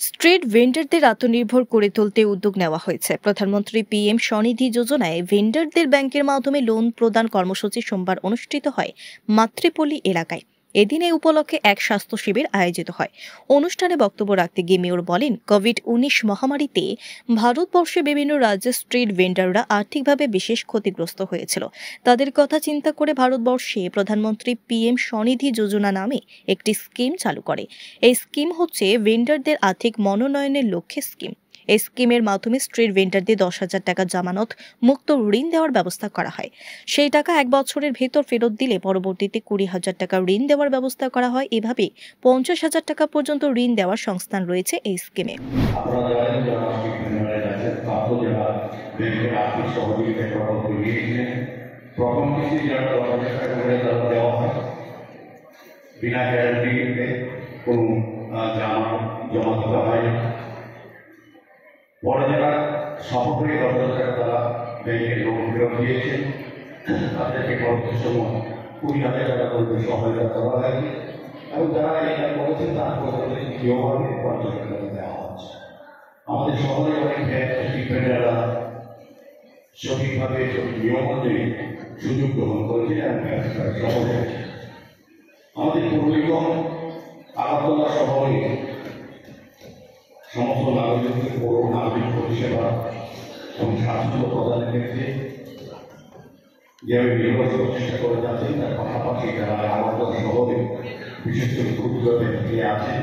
Street ভেন্ডরদের আত্মনির্ভর করে তুলতে উদ্যোগ নেওয়া হয়েছে। প্রধানমন্ত্রী পিএম স্বনিধি যোজনায় ভেন্ডরদের ব্যাংকের মাধ্যমে লোন প্রদান কর্মসূচি সোমবার অনুষ্ঠিত হয় মাতৃপল্লী এলাকায়। এদিন এই উপলক্ষে এক স্বাস্থ্য শিবির আয়োজিত হয়। অনুষ্ঠানে বক্তব্য রাখতে গিয়ে মেয়র বলেন, কোভিড-19 মহামারীতে ভারতবর্ষে বিভিন্ন রাজ্যের স্ট্রিট ভেন্ডররা আর্থিকভাবে বিশেষ ক্ষতিগ্রস্ত হয়েছিল। তাদের কথা চিন্তা করে ভারতবর্ষে প্রধানমন্ত্রী পিএম স্বনিধি যোজনা নামে একটি স্কিম চালু করে। এই স্কিম হচ্ছে ভেন্ডরদের আর্থিক মনোনয়নের লক্ষ্যে স্কিম। এই স্কিমের মাধ্যমে স্ট্রিট ভেন্ডরদের 10,000 টাকা জামানত মুক্ত ঋণ দেওয়ার ব্যবস্থা করা হয়। সেই টাকা 1 বছরের ভেতর ফেরত দিলে পরবর্তীতে 20,000 টাকা ঋণ দেওয়ার ব্যবস্থা করা হয়। এভাবে 50,000 টাকা পর্যন্ত ঋণ দেওয়ার সংস্থান রয়েছে এই স্কিমে। বিনা গ্যারান্টিতে কোনো জমা দিতে হয়। পরে যারা সফল হয়ে 10,000 টাকা তারা ব্যাংকে লোন ফেরত দিয়েছেন, তাদেরকে পরবর্তী সময় 20,000 টাকা করে সহায়তা করা হয়েছে এবং যারা এটা করেছেন তারপরে দ্বিতীয়ভাবে 50,000 টাকা দেওয়া হচ্ছে। আমাদের শহরে অনেক ডিপেন্ডাররা সঠিকভাবে নিয়ম অনুযায়ী সুযোগ গ্রহণ করেছে এবং ব্যবসা সফল হয়েছে। আমাদের পৌর নিগম আগরতলা শহরে সমস্ত নাগরিকদের পৌর নাগরিক পরিষেবা এবং স্বাস্থ্য প্রদানের ক্ষেত্রে যেভাবে নির্বাচন চেষ্টা করে যাচ্ছেন, তার পাশাপাশি যারা আগরতলা শহরে বিশেষ করে ক্ষুদ্র ব্যক্তি আছে